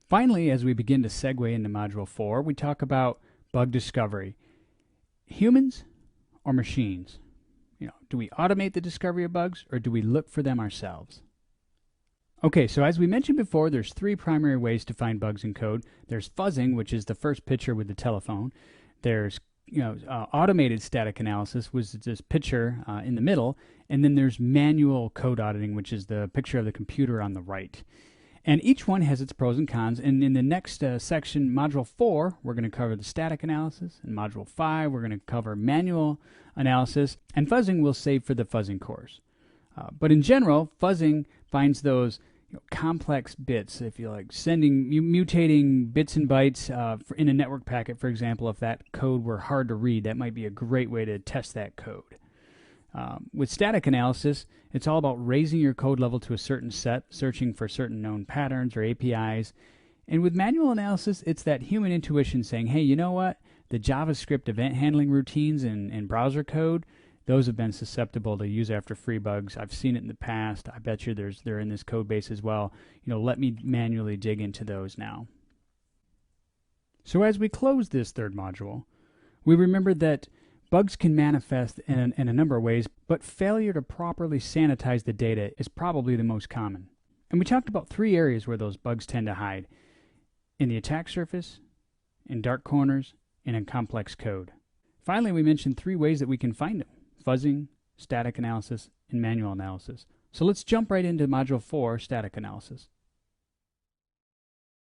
Finally, as we begin to segue into Module 4, we talk about bug discovery. Humans or machines? Do we automate the discovery of bugs, or do we look for them ourselves? Okay, so as we mentioned before, there's three primary ways to find bugs in code. There's fuzzing, which is the first picture with the telephone. There's automated static analysis, which is this picture in the middle. And then there's manual code auditing, which is the picture of the computer on the right. And each one has its pros and cons. And in the next section, Module 4, we're going to cover the static analysis. In Module 5, we're going to cover manual analysis. And fuzzing we'll save for the fuzzing course. But in general, fuzzing finds those complex bits, if you like, mutating bits and bytes in a network packet, for example. If that code were hard to read, that might be a great way to test that code. With static analysis, it's all about raising your code level to a certain set, searching for certain known patterns or APIs. And with manual analysis, it's that human intuition saying, hey, you know what? The JavaScript event handling routines in browser code, those have been susceptible to use after free bugs. I've seen it in the past. I bet you they're in this code base as well. Let me manually dig into those now. So as we close this third module, we remember that bugs can manifest in a number of ways, but failure to properly sanitize the data is probably the most common. And we talked about three areas where those bugs tend to hide: in the attack surface, in dark corners, and in complex code. Finally, we mentioned three ways that we can find them: fuzzing, static analysis, and manual analysis. So let's jump right into Module 4, static analysis.